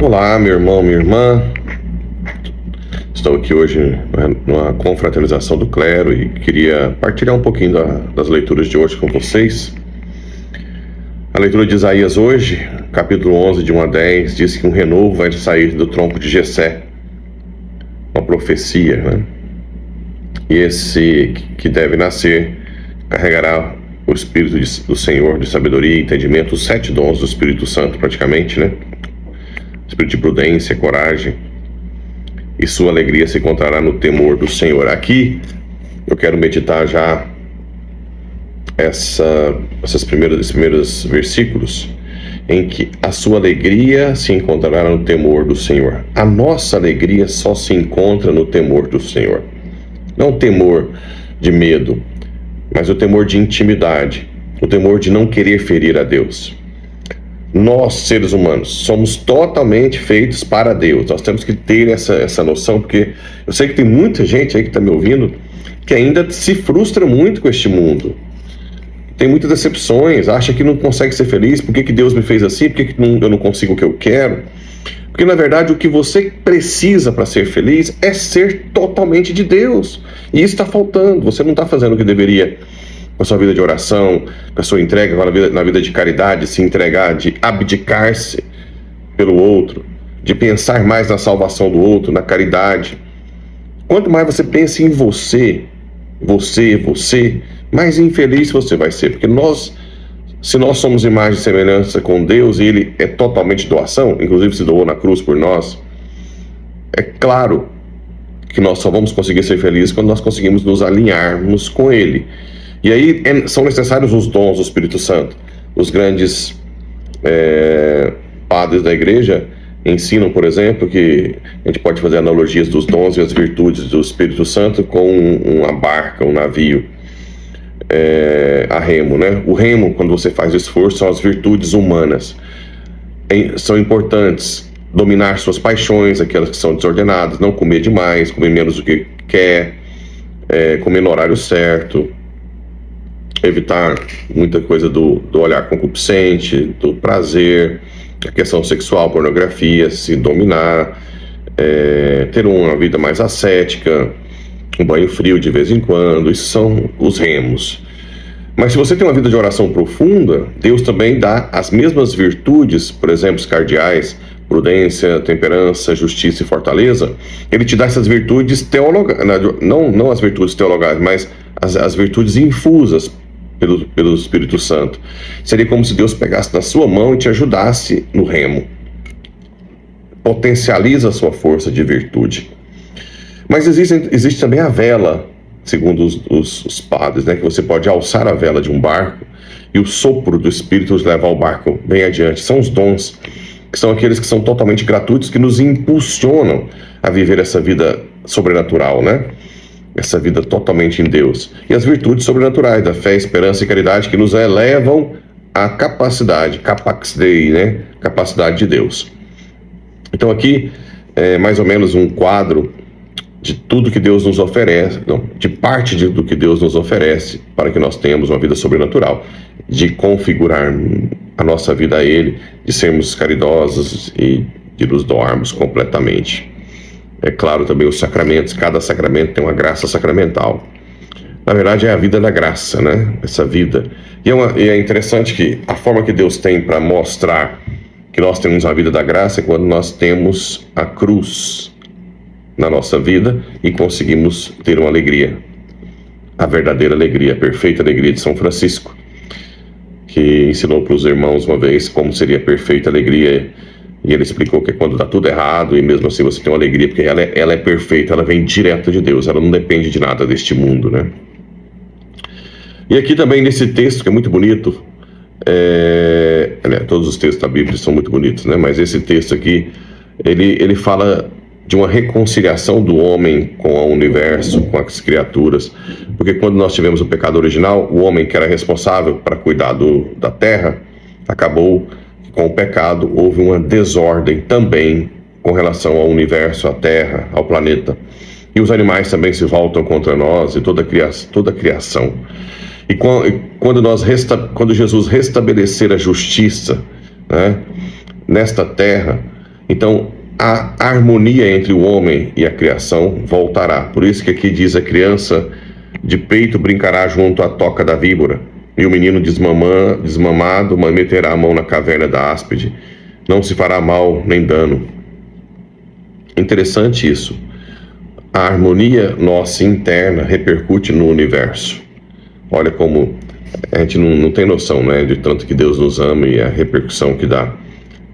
Olá, meu irmão, minha irmã. Estou aqui hoje numa confraternização do clero e queria partilhar um pouquinho das leituras de hoje com vocês. A leitura de Isaías hoje, capítulo 11, de 1 a 10, diz que um renovo vai sair do tronco de Jessé. Uma profecia, né? E esse que deve nascer carregará o Espírito do Senhor, de sabedoria e entendimento, os 7 dons do Espírito Santo praticamente, né? Espírito de prudência, coragem, e sua alegria se encontrará no temor do Senhor. Aqui eu quero meditar já esses primeiros versículos, em que a sua alegria se encontrará no temor do Senhor. A nossa alegria só se encontra no temor do Senhor. Não o temor de medo, mas o temor de intimidade, o temor de não querer ferir a Deus. Nós, seres humanos, somos totalmente feitos para Deus. Nós temos que ter essa noção, porque eu sei que tem muita gente aí que está me ouvindo que ainda se frustra muito com este mundo. Tem muitas decepções, acha que não consegue ser feliz. Por que Deus me fez assim? Por que eu não consigo o que eu quero? Porque, na verdade, o que você precisa para ser feliz é ser totalmente de Deus. E isso está faltando. Você não está fazendo o que deveria com a sua vida de oração, com a sua entrega na vida de caridade, se entregar, de abdicar-se pelo outro, de pensar mais na salvação do outro, na caridade. Quanto mais você pensa em você, mais infeliz você vai ser. Porque se nós somos imagem e semelhança com Deus e Ele é totalmente doação, inclusive se doou na cruz por nós, é claro que nós só vamos conseguir ser felizes quando nós conseguimos nos alinharmos com Ele. E aí são necessários os dons do Espírito Santo. Os grandes padres da igreja ensinam, por exemplo, que a gente pode fazer analogias dos dons e as virtudes do Espírito Santo com uma barca, um navio a remo, né? O remo, quando você faz o esforço, são as virtudes humanas. São importantes dominar suas paixões, aquelas que são desordenadas, não comer demais, comer menos do que quer, comer no horário certo, evitar muita coisa do olhar concupiscente, do prazer, a questão sexual, pornografia, se dominar, ter uma vida mais ascética, um banho frio de vez em quando. Isso são os remos. Mas se você tem uma vida de oração profunda, Deus também dá as mesmas virtudes, por exemplo, os cardeais, prudência, temperança, justiça e fortaleza. Ele te dá essas virtudes teologais, não as virtudes teologais, mas as virtudes infusas pelo Espírito Santo. Seria como se Deus pegasse na sua mão e te ajudasse no remo. Potencializa a sua força de virtude. Mas existe também a vela, segundo os padres, né? Que você pode alçar a vela de um barco e o sopro do Espírito nos leva ao barco bem adiante. São os dons, que são aqueles que são totalmente gratuitos, que nos impulsionam a viver essa vida sobrenatural, né? Essa vida totalmente em Deus. E as virtudes sobrenaturais da fé, esperança e caridade, que nos elevam à capacidade, capax Dei, né? Capacidade de Deus. Então aqui é mais ou menos um quadro de tudo que Deus nos oferece, de parte do que Deus nos oferece para que nós tenhamos uma vida sobrenatural, de configurar a nossa vida a Ele, de sermos caridosos e de nos doarmos completamente. É claro também os sacramentos, cada sacramento tem uma graça sacramental. Na verdade é a vida da graça, né? Essa vida. E é interessante que a forma que Deus tem para mostrar que nós temos a vida da graça é quando nós temos a cruz na nossa vida e conseguimos ter uma alegria. A verdadeira alegria, a perfeita alegria de São Francisco, que ensinou para os irmãos uma vez como seria a perfeita alegria. E ele explicou que quando dá tudo errado, e mesmo assim você tem uma alegria, porque ela é perfeita, ela vem direto de Deus, ela não depende de nada deste mundo, né? E aqui também nesse texto, que é muito bonito, todos os textos da Bíblia são muito bonitos, né? Mas esse texto aqui, ele fala de uma reconciliação do homem com o universo, com as criaturas, porque quando nós tivemos o pecado original, o homem que era responsável para cuidar da terra, acabou com o pecado, houve uma desordem também com relação ao universo, à Terra, ao planeta. E os animais também se voltam contra nós e toda a criação. E quando Jesus restabelecer a justiça, né, nesta terra, Então, a harmonia entre o homem e a criação voltará. Por isso que aqui diz: a criança de peito brincará junto à toca da víbora, e o menino desmamado meterá a mão na caverna da áspide. Não se fará mal nem dano. Interessante isso. A harmonia nossa interna repercute no universo. Olha como a gente não tem noção, né, de tanto que Deus nos ama e a repercussão que dá.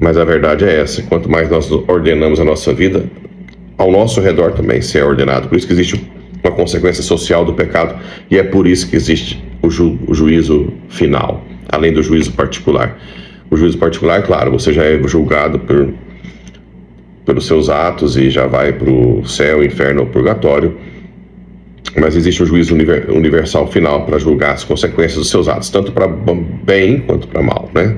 Mas a verdade é essa: quanto mais nós ordenamos a nossa vida, ao nosso redor também se é ordenado. Por isso que existe uma consequência social do pecado, e é por isso que existe o juízo final, além do juízo particular. O juízo particular, claro, você já é julgado pelos seus atos e já vai para o céu, inferno ou purgatório. Mas existe um juízo universal final para julgar as consequências dos seus atos, tanto para bem quanto para mal, né?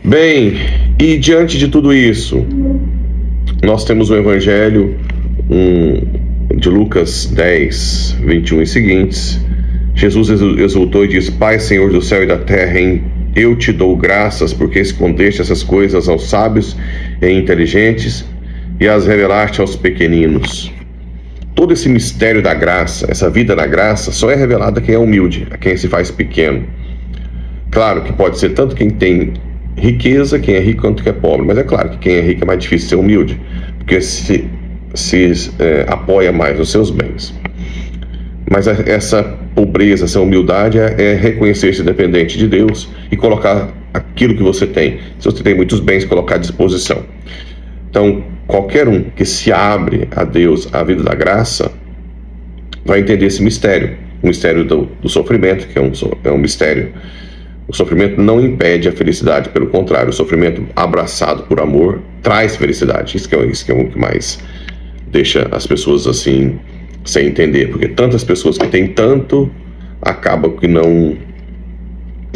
Bem, e diante de tudo isso, nós temos o Evangelho de Lucas 10, 21 e seguintes. Jesus exultou e disse: Pai, Senhor do céu e da terra, eu te dou graças porque escondeste essas coisas aos sábios e inteligentes e as revelaste aos pequeninos. Todo esse mistério da graça, essa vida da graça, só é revelado a quem é humilde, a quem se faz pequeno. Claro que pode ser tanto quem tem riqueza, quem é rico, quanto quem é pobre. Mas é claro que quem é rico é mais difícil ser humilde, porque se apoia mais nos seus bens. Mas essa pobreza, essa humildade é reconhecer-se dependente de Deus e colocar aquilo que você tem. Se você tem muitos bens, colocar à disposição. Então, qualquer um que se abre a Deus, a vida da graça, vai entender esse mistério. O mistério do sofrimento, que é um mistério. O sofrimento não impede a felicidade, pelo contrário, o sofrimento abraçado por amor traz felicidade. Isso que é o que mais deixa as pessoas assim sem entender, porque tantas pessoas que têm tanto acabam que não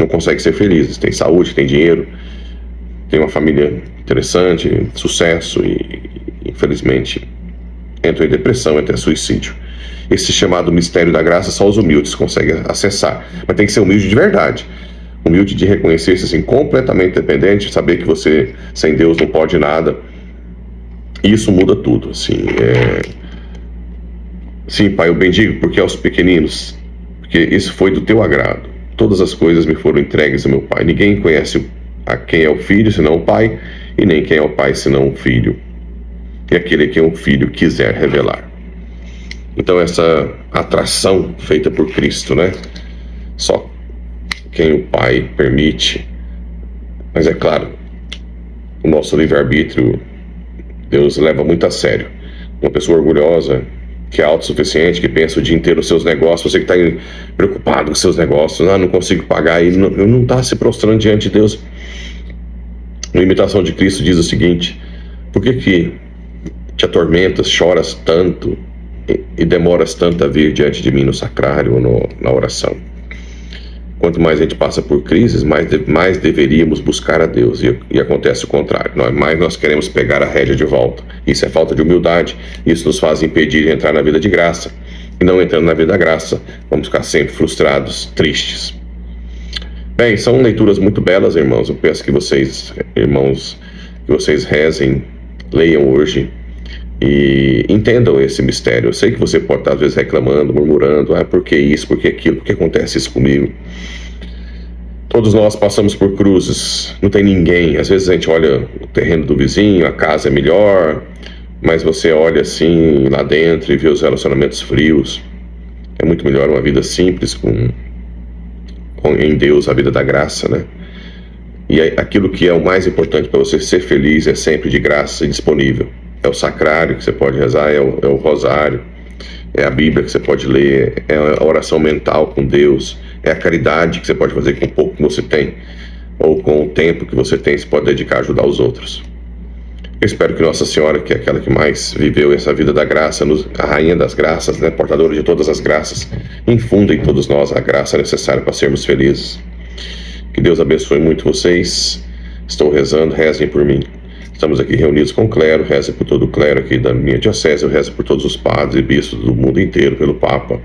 conseguem ser felizes. Tem saúde, tem dinheiro, tem uma família interessante, sucesso e infelizmente entram em depressão, até suicídio. Esse chamado mistério da graça só os humildes conseguem acessar, mas tem que ser humilde de verdade. Humilde de reconhecer-se assim, completamente dependente, saber que você sem Deus não pode nada. Isso muda tudo, assim. Sim, Pai, eu bendigo porque aos pequeninos, porque isso foi do teu agrado. Todas as coisas me foram entregues ao meu Pai. Ninguém conhece a quem é o Filho senão o Pai, e nem quem é o Pai senão o Filho, e aquele que o Filho quiser revelar. Então essa atração feita por Cristo, né? Só quem o Pai permite. Mas é claro, o nosso livre-arbítrio Deus leva muito a sério. Uma pessoa orgulhosa, que é autossuficiente, que pensa o dia inteiro nos seus negócios, você que está preocupado com seus negócios, não consigo pagar, e não está se prostrando diante de Deus. A imitação de Cristo diz o seguinte: por que te atormentas, choras tanto e demoras tanto a vir diante de mim no sacrário ou na oração? Quanto mais a gente passa por crises, mais deveríamos buscar a Deus. E acontece o contrário. Mais nós queremos pegar a rédea de volta. Isso é falta de humildade. Isso nos faz impedir de entrar na vida de graça. E não entrando na vida da graça, vamos ficar sempre frustrados, tristes. Bem, são leituras muito belas, irmãos. Eu peço que vocês, irmãos, que vocês rezem, leiam hoje e entendam esse mistério. Eu sei que você pode estar às vezes reclamando, murmurando: por que isso, por que aquilo, por que acontece isso comigo? Todos nós passamos por cruzes, não tem ninguém. Às vezes a gente olha o terreno do vizinho, a casa é melhor, mas você olha assim lá dentro e vê os relacionamentos frios. É muito melhor uma vida simples em Deus, a vida da graça, né? E aquilo que é o mais importante para você ser feliz é sempre de graça e disponível. É o sacrário que você pode rezar, é o rosário, é a Bíblia que você pode ler, é a oração mental com Deus, é a caridade que você pode fazer com o pouco que você tem, ou com o tempo que você tem, você pode dedicar a ajudar os outros. Eu espero que Nossa Senhora, que é aquela que mais viveu essa vida da graça, a rainha das graças, né, portadora de todas as graças, infunda em todos nós a graça necessária para sermos felizes. Que Deus abençoe muito vocês. Estou rezando, rezem por mim. Estamos aqui reunidos com o clero, reze por todo o clero aqui da minha diocese, eu rezo por todos os padres e bispos do mundo inteiro, pelo Papa,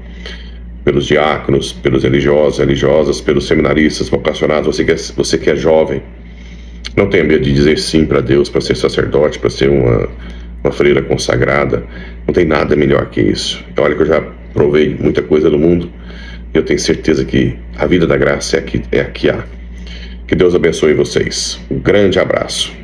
pelos diáconos, pelos religiosos, religiosas, pelos seminaristas vocacionados, você que é jovem, Não tenha medo de dizer sim para Deus, para ser sacerdote, para ser uma freira consagrada. Não tem nada melhor que isso. Olha que eu já provei muita coisa no mundo e eu tenho certeza que a vida da graça é aqui há. Que Deus abençoe vocês. Um grande abraço.